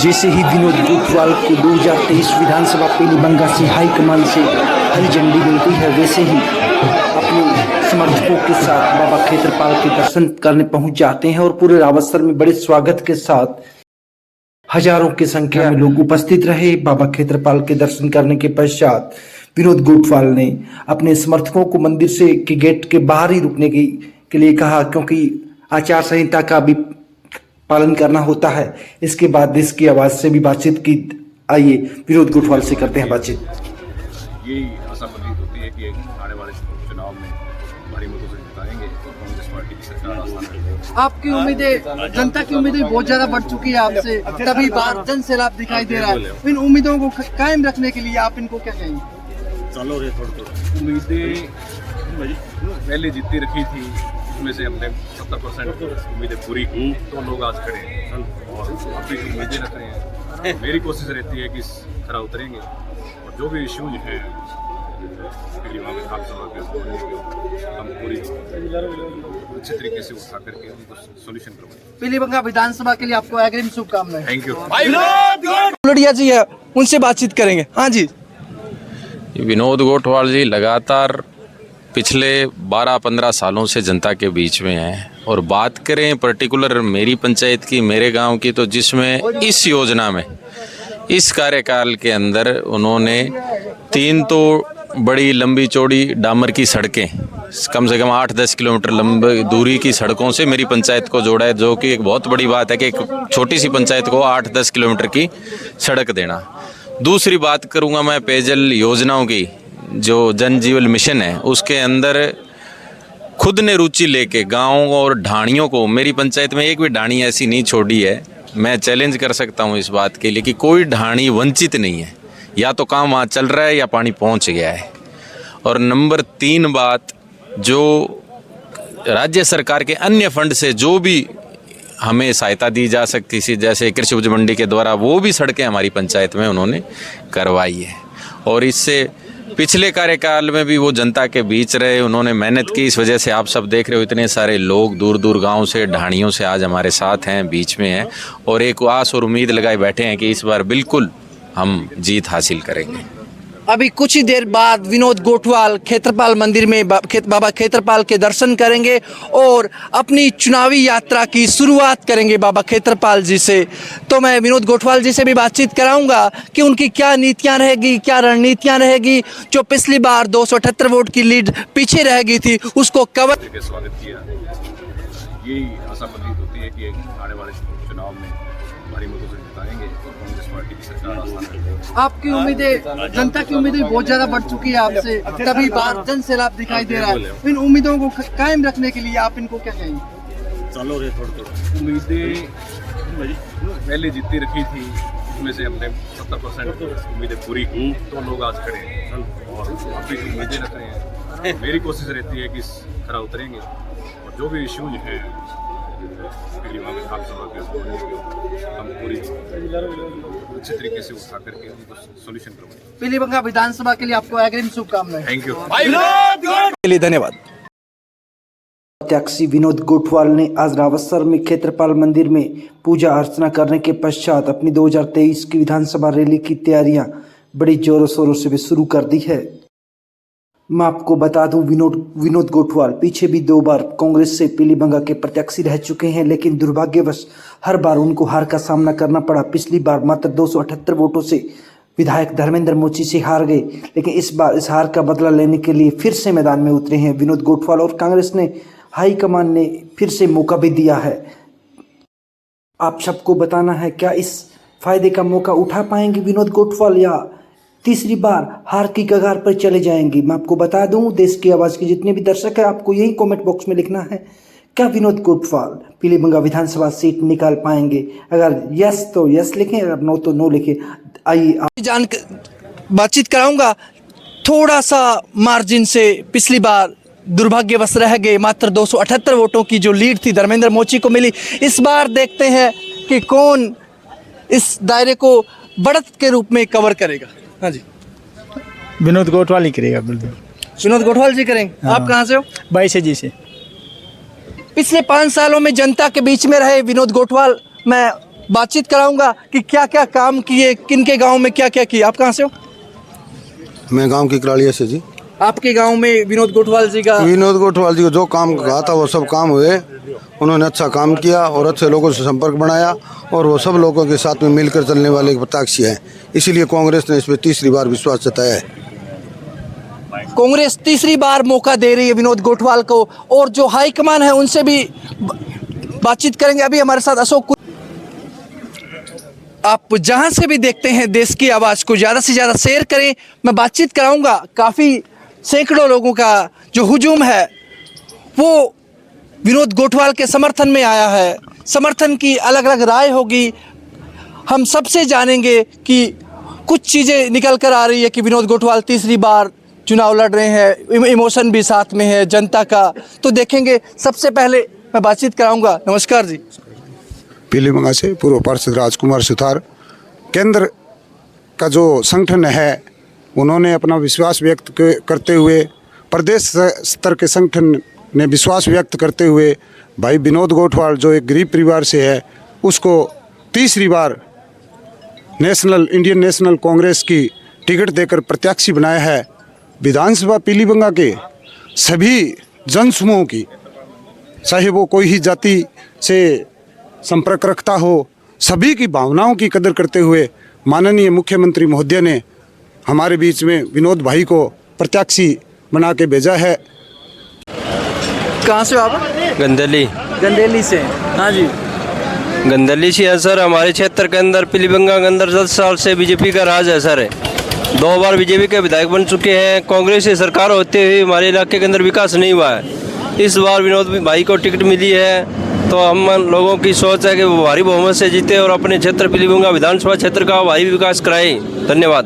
जैसे ही विनोद गोठवाल को 2023 विधानसभा पीलीबंगा से हाईकमान से हरी झंडी मिलती है, वैसे ही अपने समर्थकों के साथ बाबा खेत्रपाल के दर्शन करने पहुंच जाते हैं और पूरे रावतसर में बड़े स्वागत के साथ हजारों की संख्या में लोग उपस्थित रहे। बाबा खेत्रपाल के दर्शन करने के पश्चात विनोद गोठवाल ने अपने समर्थकों को मंदिर से के गेट के बाहर ही रुकने के लिए कहा, क्योंकि आचार संहिता का भी पालन करना होता है। इसके बाद देश की आवाज से भी बातचीत की। आइए विनोद गोठवाल से करते हैं बातचीत। यही आशा प्रतीत होती है कि आने वाले चुनाव में भारी मतों से जिताएंगे और कांग्रेस पार्टी की सरकार आसान। आपकी उम्मीदें, जनता की उम्मीदें बहुत ज्यादा बढ़ चुकी है आपसे, तभी बार जन सैलाब दिखाई दे रहा है। इन उम्मीदों को कायम रखने के लिए आप इनको क्या कहेंगे? चलो रे थोड़ा उम्मीदें पहले जीतती रखी थी, उसमें से हमने 70% उम्मीदें पूरी की, तो लोग आज खड़े हैं और अपनी उम्मीदें रख रहे हैं। मेरी कोशिश रहती है कि खरा उतरेंगे और जो भी इश्यूज हैं हम पूरी अच्छे तरीके से उठा करके उनको सोल्यूशन करवाएंगे। पीलीबंगा विधानसभा के लिए आपको अग्रिम शुभकामनाएं। Thank you. लोडिया जी है, उनसे बातचीत करेंगे। हाँ जी, विनोद गोठवाल जी लगातार पिछले 12-15 सालों से जनता के बीच में हैं और बात करें पर्टिकुलर मेरी पंचायत की, मेरे गांव की, तो जिसमें इस योजना में इस कार्यकाल के अंदर उन्होंने 3 तो बड़ी लंबी चौड़ी डामर की सड़कें, कम से कम 8-10 किलोमीटर लंबी दूरी की सड़कों से मेरी पंचायत को जोड़ा है, जो कि एक बहुत बड़ी बात है कि एक छोटी सी पंचायत को 8-10 किलोमीटर की सड़क देना। दूसरी बात करूंगा मैं पेयजल योजनाओं की, जो जन जीवन मिशन है उसके अंदर खुद ने रुचि लेके गाँव और ढाणियों को, मेरी पंचायत में एक भी ढाणी ऐसी नहीं छोड़ी है, मैं चैलेंज कर सकता हूँ इस बात के लिए कि कोई ढाणी वंचित नहीं है, या तो काम वहाँ चल रहा है या पानी पहुँच गया है। और नंबर 3 बात, जो राज्य सरकार के अन्य फंड से जो भी हमें सहायता दी जा सकती थी, जैसे कृषि उपज मंडी के द्वारा, वो भी सड़कें हमारी पंचायत में उन्होंने करवाई है। और इससे पिछले कार्यकाल में भी वो जनता के बीच रहे, उन्होंने मेहनत की, इस वजह से आप सब देख रहे हो इतने सारे लोग दूर दूर गांव से, ढाणियों से आज हमारे साथ हैं, बीच में हैं और एक आस और उम्मीद लगाए बैठे हैं कि इस बार बिल्कुल हम जीत हासिल करेंगे। अभी कुछ ही देर बाद विनोद गोठवाल खेत्रपाल मंदिर में बाबा खेत्रपाल के दर्शन करेंगे और अपनी चुनावी यात्रा की शुरुआत करेंगे बाबा खेत्रपाल जी से। तो मैं विनोद गोठवाल जी से भी बातचीत कराऊंगा कि उनकी क्या नीतियां रहेगी, क्या रणनीतियां रहेगी। जो पिछली बार 278 वोट की लीड पीछे रह गई थी, उसको कवर स्वागत किया। यही आशा प्रतीत होती है कि आने वाले चुनाव में भारी मतों से जिताएंगे और कांग्रेस पार्टी की सरकार आसान। आपकी उम्मीदें, जनता की उम्मीदें बहुत ज्यादा बढ़ चुकी है आपसे, तभी बार जन सैलाब दिखाई दे रहा है। इन उम्मीदों को कायम रखने के लिए आप इनको क्या कहेंगे? चलो रे थोड़ा उम्मीदें पहले जीतती रखी थी, उसमें से हमने 70% उम्मीदें पूरी की, तो लोग आज खड़े हैं और अपनी उम्मीदें रख रहे हैं। मेरी कोशिश रहती है कि खरा उतरेंगे और जो भी इश्यूज हैं हम पूरी अच्छे तरीके से उठा करके उनको सोल्यूशन करवाएंगे। पीलीबंगा विधानसभा के लिए आपको अग्रिम शुभकामनाएं। Thank you. के लिए धन्यवाद। प्रत्याशी विनोद गोठवाल ने आज रावतसर में खेत्रपाल मंदिर में पूजा अर्चना करने के पश्चात अपनी 2023 की विधानसभा रैली की तैयारियां बड़ी जोरों शोरों से शुरू कर दी है। मैं आपको बता दूं, विनोद गोठवाल पीछे भी 2 बार कांग्रेस से पीलीबंगा के प्रत्याशी रह चुके हैं, लेकिन दुर्भाग्यवश हर बार उनको हार का सामना करना पड़ा। पिछली बार मात्र 278 वोटों से विधायक धर्मेंद्र मोची से हार गए, लेकिन इस बार इस हार का बदला लेने के लिए फिर से मैदान में उतरे हैं विनोद गोठवाल और कांग्रेस ने, हाईकमान ने फिर से मौका भी दिया है। आप सबको बताना है, क्या इस फायदे का मौका उठा पाएंगे विनोद गोठवाल या तीसरी बार हार की कगार पर चले जाएंगे? मैं आपको बता दूं, देश की आवाज़ के जितने भी दर्शक हैं, आपको यही कमेंट बॉक्स में लिखना है, क्या विनोद गोठवाल पीलीबंगा विधानसभा सीट निकाल पाएंगे? अगर यस तो यस लिखें, अगर नो तो नो लिखें। आइए बातचीत कराऊंगा। थोड़ा सा मार्जिन से पिछली बार दुर्भाग्यवश रह गए, मात्र 278 वोटों की जो लीड थी धर्मेंद्र मोची को मिली। इस बार देखते हैं कि कौन इस दायरे को बढ़त के रूप में कवर करेगा। हाँ जी, विनोद गोठवाल ही करेगा। बिल्कुल विनोद गोठवाल जी करेंगे। हाँ। आप कहाँ से हो? बाईसे जी से। पिछले 5 सालों में जनता के बीच में रहे विनोद गोठवाल। मैं बातचीत कराऊंगा कि क्या क्या काम किए, किन के गांव में क्या क्या किया। आप कहाँ से हो? मैं गांव की कराड़िया से जी। आपके गांव में विनोद गोठवाल जी का विनोद गोठवाल जी को जो काम कहा था वो सब काम हुए। उन्होंने अच्छा काम किया और अच्छे लोगों से संपर्क बनाया और वो सब लोगों के साथ में मिलकर चलने वाले एक प्रत्याशी हैं। इसीलिए कांग्रेस ने इस पर तीसरी बार विश्वास जताया है। कांग्रेस तीसरी बार मौका दे रही है विनोद गोठवाल को, और जो हाईकमान है उनसे भी बातचीत करेंगे। अभी हमारे साथ अशोक, आप जहां से भी देखते हैं देश की आवाज़ को ज़्यादा से ज़्यादा शेयर करें। मैं बातचीत कराऊंगा। काफ़ी सैकड़ों लोगों का जो हुजूम है वो विनोद गोठवाल के समर्थन में आया है। समर्थन की अलग अलग राय होगी। हम सबसे जानेंगे कि कुछ चीज़ें निकल कर आ रही है कि विनोद गोठवाल तीसरी बार चुनाव लड़ रहे हैं, इमोशन भी साथ में है जनता का, तो देखेंगे। सबसे पहले मैं बातचीत कराऊंगा। नमस्कार जी। पीलीबंगा से पूर्व पार्षद राजकुमार सुथार। केंद्र का जो संगठन है उन्होंने अपना विश्वास व्यक्त करते हुए, प्रदेश स्तर के संगठन ने विश्वास व्यक्त करते हुए भाई विनोद गोठवाल जो एक गरीब परिवार से है उसको तीसरी बार इंडियन नेशनल कांग्रेस की टिकट देकर प्रत्याशी बनाया है। विधानसभा पीलीबंगा के सभी जनसमूह की, चाहे वो कोई ही जाति से संपर्क रखता हो, सभी की भावनाओं की कदर करते हुए माननीय मुख्यमंत्री महोदय ने हमारे बीच में विनोद भाई को प्रत्याशी बना के भेजा है। कहाँ से हो आप? गंदली। गंदेली से। हाँ जी। गंदली से है सर। हमारे क्षेत्र के अंदर पीलीबंगा के अंदर 10 साल से बीजेपी का राज है सर। 2 बार बीजेपी के विधायक बन चुके हैं। कांग्रेस की सरकार होते हुए हमारे इलाके के अंदर विकास नहीं हुआ है। इस बार विनोद भाई को टिकट मिली है तो हम लोगों की सोच है कि वो भारी बहुमत से जीते और अपने क्षेत्र पीलीबंगा विधानसभा क्षेत्र का भारी विकास कराए। धन्यवाद।